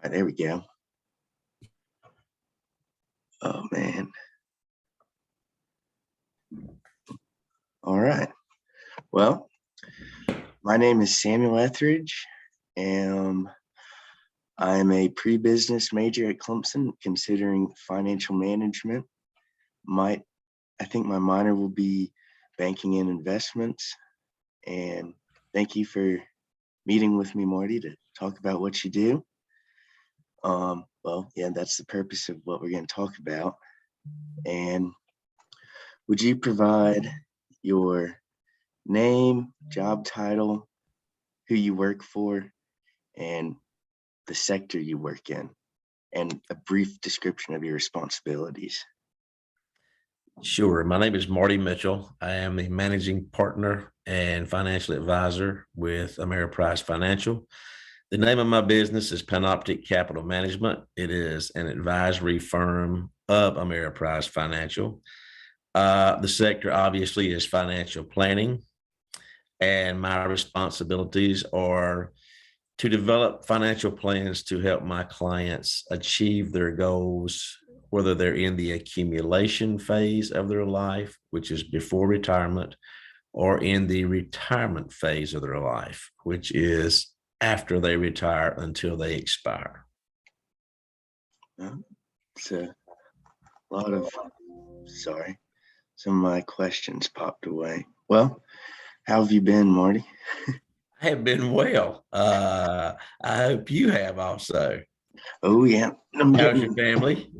There we go. Oh, man. All right. Well, my name is Samuel Etheridge, and I'm a pre-business major at Clemson, considering financial management. I think my minor will be banking and investments. And thank you for meeting with me, Marty, to talk about what you do. Well, yeah, that's the purpose of what we're going to talk about. And would you provide your name, job title, who you work for, and the sector you work in, and a brief description of your responsibilities? Sure. My name is Marty Mitchell. I am the managing partner and financial advisor with Ameriprise Financial. The name of my business is Panoptic Capital Management. It is an advisory firm of Ameriprise Financial. The sector obviously is financial planning, and my responsibilities are to develop financial plans to help my clients achieve their goals, whether they're in the accumulation phase of their life, which is before retirement, or in the retirement phase of their life, which is after they retire until they expire. It's a lot of, some of my questions popped away. Well, how have you been, Marty? I have been well. I hope you have also. Oh, yeah. How's your family?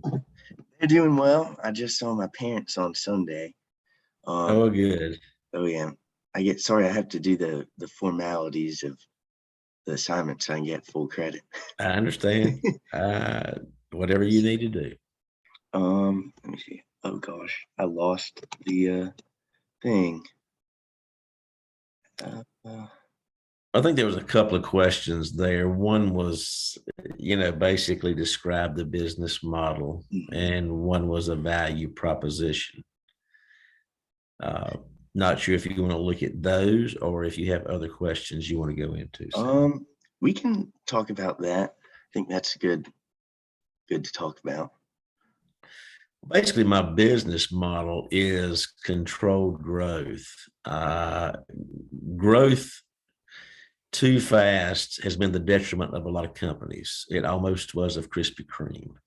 They're doing well. I just saw my parents on Sunday. Oh, good. Oh, yeah. I have to do the formalities of the assignment so I can get full credit. I understand. Whatever you need to do. Let me see. Oh gosh, I lost the thing. I think there was a couple of questions there. One was, basically describe the business model, and one was a value proposition. Not sure if you want to look at those or if you have other questions you want to go into. We can talk about that. I think that's good to talk about. Basically, my business model is controlled growth. Growth too fast has been the detriment of a lot of companies. It almost was of Krispy Kreme.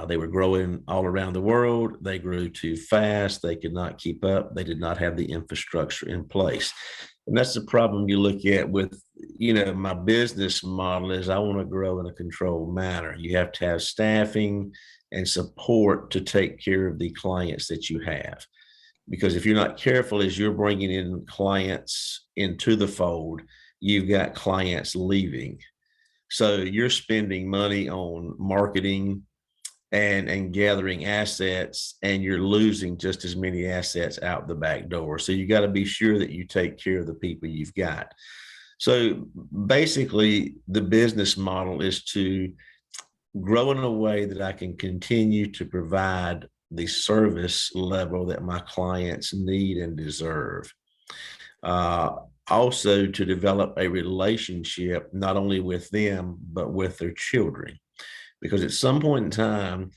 They were growing all around the world. They grew too fast. They could not keep up. They did not have the infrastructure in place. And that's the problem you look at with, my business model is I want to grow in a controlled manner. You have to have staffing and support to take care of the clients that you have. Because if you're not careful as you're bringing in clients into the fold, you've got clients leaving. So you're spending money on marketing and gathering assets, and you're losing just as many assets out the back door. So you got to be sure that you take care of the people you've got. So basically, the business model is to grow in a way that I can continue to provide the service level that my clients need and deserve. Also to develop a relationship, not only with them, but with their children. Because at some point in time,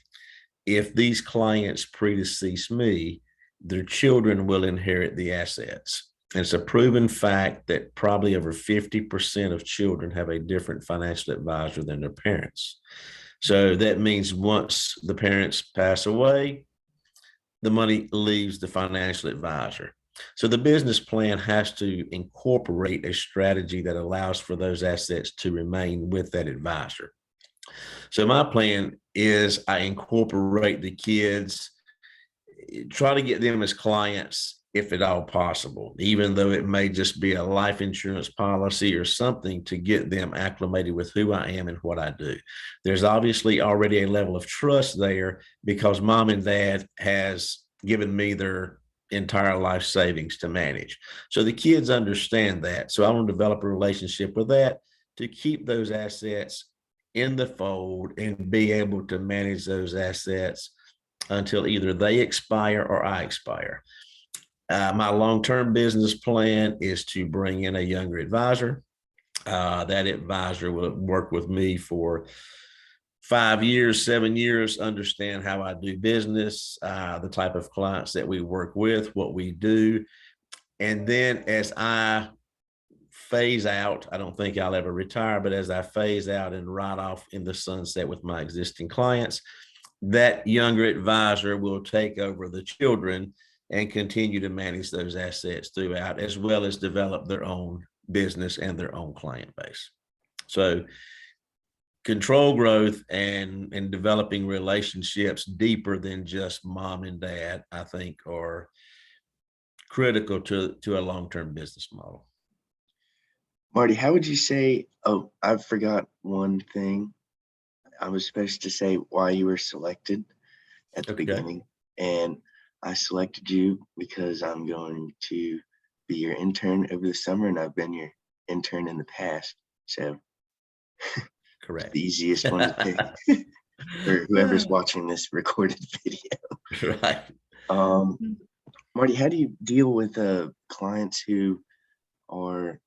if these clients predecease me, their children will inherit the assets. And it's a proven fact that probably over 50% of children have a different financial advisor than their parents. So that means once the parents pass away, the money leaves the financial advisor. So the business plan has to incorporate a strategy that allows for those assets to remain with that advisor. So my plan is I incorporate the kids, try to get them as clients if at all possible, even though it may just be a life insurance policy or something to get them acclimated with who I am and what I do. There's obviously already a level of trust there because mom and dad has given me their entire life savings to manage. So the kids understand that. So I want to develop a relationship with that to keep those assets in the fold and be able to manage those assets until either they expire or I expire. My long-term business plan is to bring in a younger advisor. That advisor will work with me for 5 years, 7 years, understand how I do business, the type of clients that we work with, what we do. And then as I phase out, I don't think I'll ever retire, but as I phase out and ride off in the sunset with my existing clients, that younger advisor will take over the children and continue to manage those assets throughout, as well as develop their own business and their own client base. So control growth and developing relationships deeper than just mom and dad, I think, are critical to a long-term business model. Marty, how would you say, oh, I forgot one thing. I was supposed to say why you were selected at the beginning, and I selected you because I'm going to be your intern over the summer, and I've been your intern in the past. So Correct. the easiest one to pick for whoever's watching this recorded video. Right. Marty, how do you deal with clients who are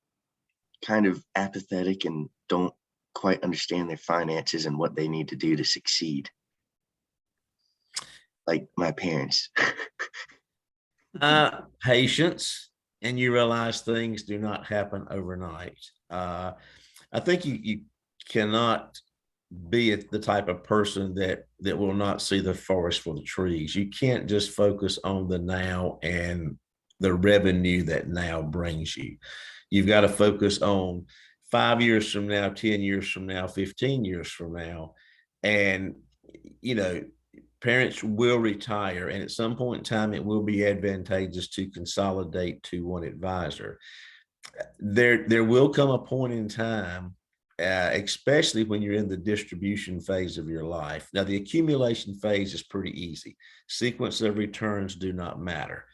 kind of apathetic and don't quite understand their finances and what they need to do to succeed? Like my parents. Patience, and you realize things do not happen overnight. I think you cannot be the type of person that will not see the forest for the trees. You can't just focus on the now and the revenue that now brings you. You've got to focus on 5 years from now, 10 years from now, 15 years from now. And, parents will retire, and at some point in time, it will be advantageous to consolidate to one advisor. There will come a point in time, especially when you're in the distribution phase of your life. Now, the accumulation phase is pretty easy. Sequence of returns do not matter.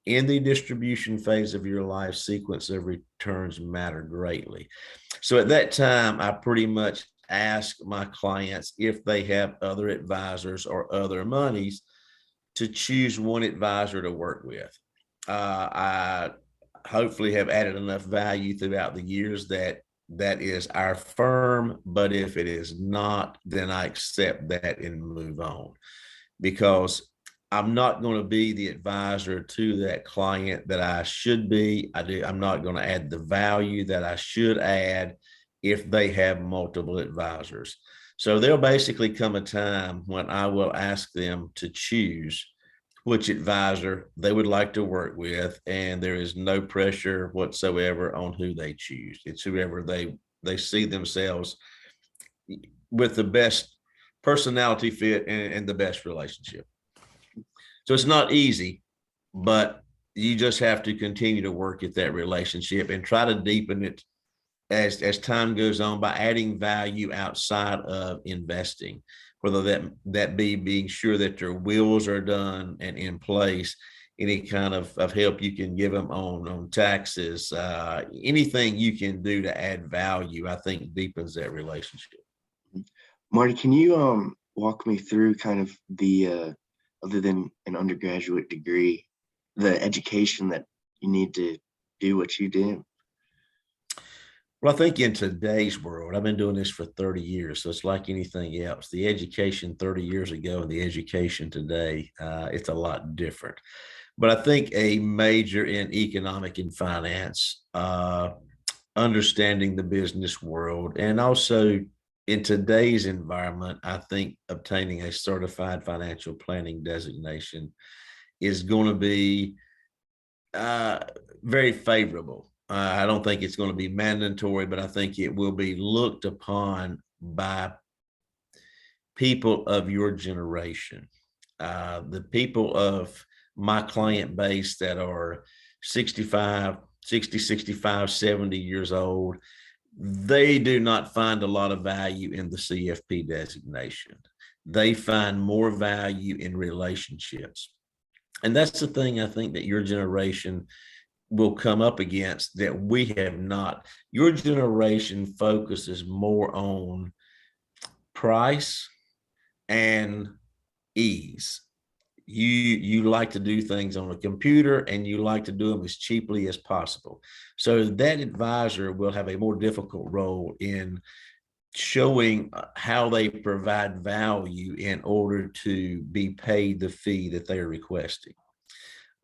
In the distribution phase of your life, sequence of returns matter greatly. So at that time, I pretty much ask my clients if they have other advisors or other monies to choose one advisor to work with. I hopefully have added enough value throughout the years that is our firm, but if it is not, then I accept that and move on, because I'm not going to be the advisor to that client that I should be. I'm not going to add the value that I should add if they have multiple advisors. So there'll basically come a time when I will ask them to choose which advisor they would like to work with, and there is no pressure whatsoever on who they choose. It's whoever they see themselves with the best personality fit and the best relationship. So it's not easy, but you just have to continue to work at that relationship and try to deepen it as time goes on by adding value outside of investing, whether that be being sure that their wills are done and in place, any kind of help you can give them on taxes, anything you can do to add value, I think deepens that relationship. Marty, can you walk me through kind of the other than an undergraduate degree, the education that you need to do what you do? Well, I think in today's world, I've been doing this for 30 years, so it's like anything else. The education 30 years ago and the education today, it's a lot different. But I think a major in economic and finance, understanding the business world, and also in today's environment, I think obtaining a certified financial planning designation is going to be very favorable. I don't think it's going to be mandatory, but I think it will be looked upon by people of your generation, the people of my client base that are 65, 60, 65, 70 years old. They do not find a lot of value in the CFP designation. They find more value in relationships. And that's the thing I think that your generation will come up against that we have not. Your generation focuses more on price and ease. You like to do things on a computer, and you like to do them as cheaply as possible. So that advisor will have a more difficult role in showing how they provide value in order to be paid the fee that they're requesting.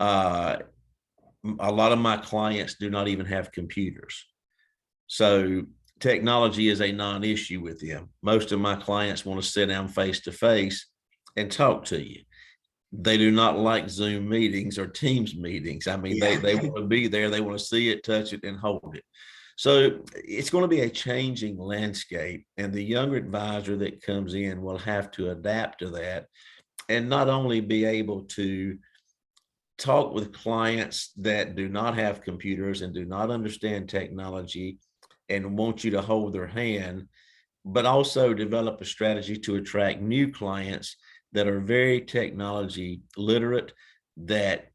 A lot of my clients do not even have computers. So technology is a non-issue with them. Most of my clients want to sit down face to face and talk to you. They do not like Zoom meetings or Teams meetings. I mean, Yeah. they want to be there, they want to see it, touch it, and hold it. So it's going to be a changing landscape, and the younger advisor that comes in will have to adapt to that and not only be able to talk with clients that do not have computers and do not understand technology and want you to hold their hand, but also develop a strategy to attract new clients that are very technology literate, that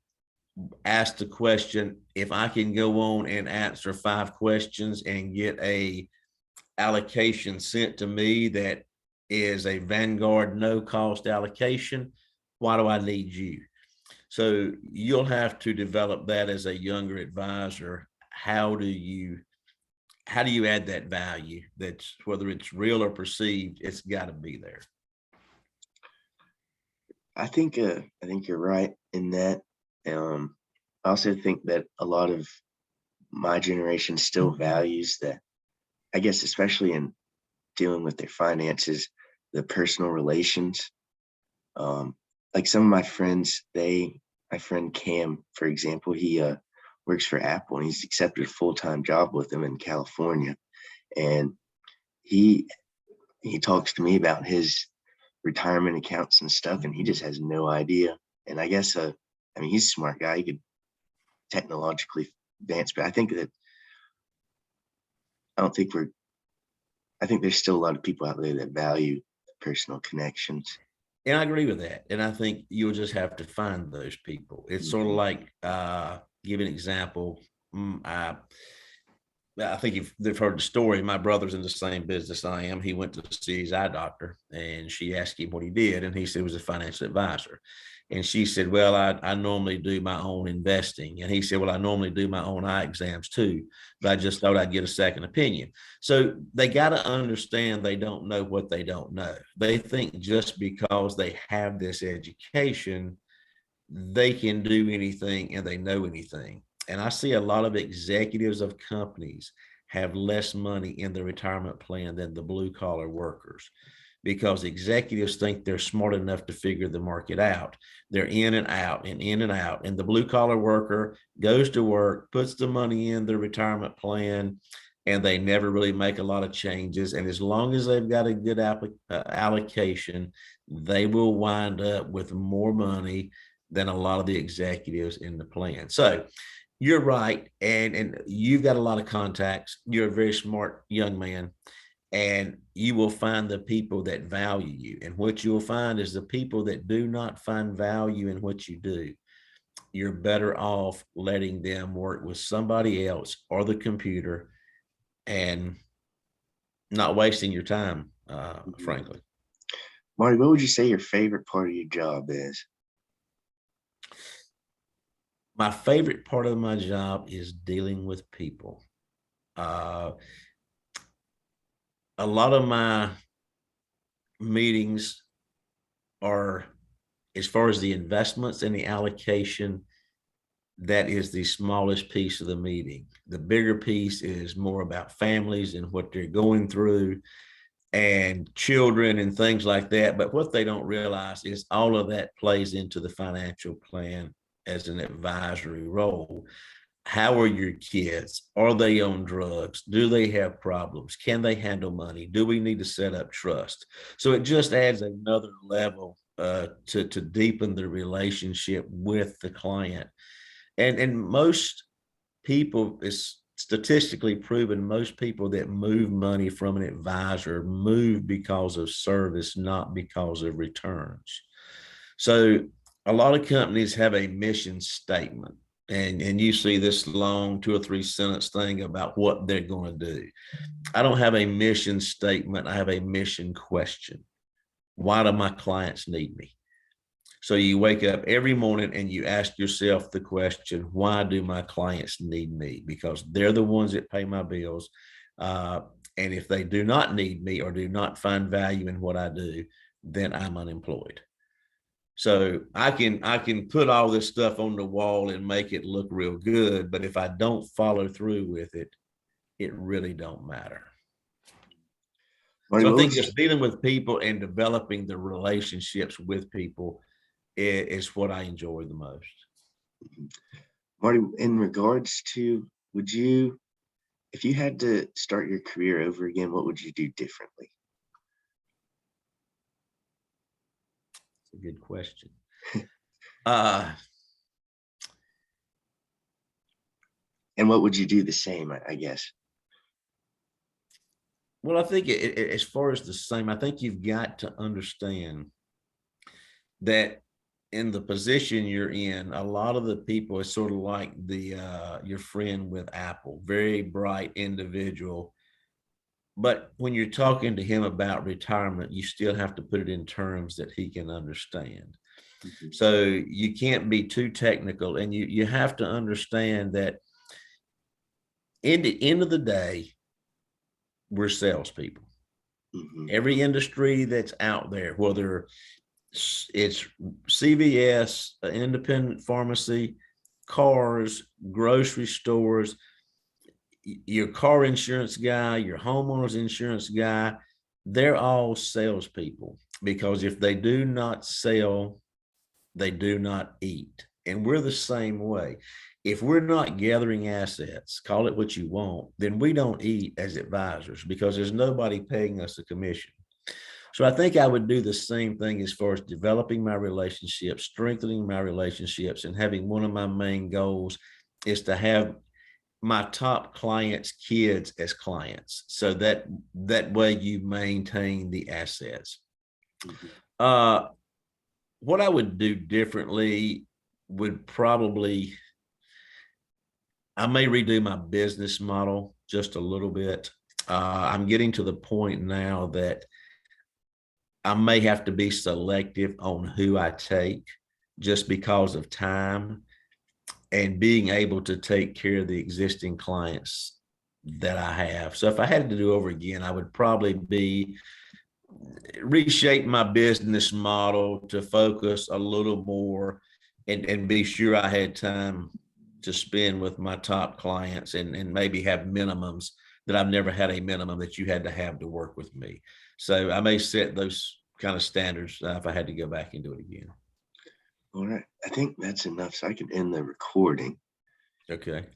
ask the question, if I can go on and answer 5 questions and get a allocation sent to me that is a Vanguard no cost allocation, why do I need you? So you'll have to develop that as a younger advisor. How do you add that value? That's whether it's real or perceived, it's got to be there. I think you're right in that. I also think that a lot of my generation still values that, I guess, especially in dealing with their finances, the personal relations. Like some of my friends, my friend Cam, for example, he works for Apple and he's accepted a full-time job with them in California. And he he talks to me about his retirement accounts and stuff, and he just has no idea. And I guess, I mean, he's a smart guy. He could technologically advance, but I think that I don't think we're. I think there's still a lot of people out there that value personal connections. And I agree with that. And I think you'll just have to find those people. It's sort of Mhm. like, give an example. I think they've heard the story. My brother's in the same business I am. He went to see his eye doctor, and she asked him what he did, and he said he was a financial advisor. And she said, well, I normally do my own investing. And he said, well, I normally do my own eye exams too, but I just thought I'd get a second opinion. So they got to understand they don't know what they don't know. They think just because they have this education, they can do anything and they know anything. And I see a lot of executives of companies have less money in the retirement plan than the blue collar workers, because executives think they're smart enough to figure the market out. They're in and out and in and out. And the blue collar worker goes to work, puts the money in their retirement plan, and they never really make a lot of changes. And as long as they've got a good allocation, they will wind up with more money than a lot of the executives in the plan. So you're right. And you've got a lot of contacts. You're a very smart young man, and you will find the people that value you. And what you'll find is the people that do not find value in what you do, you're better off letting them work with somebody else or the computer and not wasting your time, Mhm. frankly. Marty, what would you say your favorite part of your job is? My favorite part of my job is dealing with people. Uh, a lot of my meetings are, as far as the investments and the allocation, that is the smallest piece of the meeting. The bigger piece is more about families and what they're going through and children and things like that. But what they don't realize is all of that plays into the financial plan as an advisory role. How are your kids? Are they on drugs? Do they have problems? Can they handle money? Do we need to set up trust? So it just adds another level to deepen the relationship with the client. And most people, is statistically proven, most people that move money from an advisor move because of service, not because of returns. So a lot of companies have a mission statement, and you see this long 2 or 3 sentence thing about what they're going to do. I don't have a mission statement. I have a mission question. Why do my clients need me? So you wake up every morning and you ask yourself the question, why do my clients need me? Because they're the ones that pay my bills. And if they do not need me or do not find value in what I do, then I'm unemployed. So I can put all this stuff on the wall and make it look real good, but if I don't follow through with it, it really don't matter. Marty, So I what think was, just dealing with people and developing the relationships with people is what I enjoy the most. Marty, in regards to, would you, if you had to start your career over again, what would you do differently? It's a good question. Uh, And what would you do the same, I guess? well, I think as far as the same, I think you've got to understand that in the position you're in, a lot of the people is sort of like the your friend with Apple, very bright individual. But when you're talking to him about retirement, you still have to put it in terms that he can understand. Mhm. So you can't be too technical, and you have to understand that in the end of the day, we're salespeople. Mhm. Every industry that's out there, whether it's CVS, independent pharmacy, cars, grocery stores, your car insurance guy, your homeowner's insurance guy, they're all salespeople, because if they do not sell, they do not eat. And we're the same way. If we're not gathering assets, call it what you want, then we don't eat as advisors, because there's nobody paying us a commission. So I think I would do the same thing as far as developing my relationships, strengthening my relationships, and having one of my main goals is to have my top clients' kids as clients, so that way you maintain the assets. Mhm. Uh, what I would do differently would probably, I may redo my business model just a little bit. I'm getting to the point now that I may have to be selective on who I take, just because of time and being able to take care of the existing clients that I have. So if I had to do over again, I would probably be reshape my business model to focus a little more and be sure I had time to spend with my top clients, and maybe have minimums that I've never had a minimum that you had to have to work with me. So I may set those kind of standards if I had to go back and do it again. All right. I think that's enough, so I can end the recording. Okay.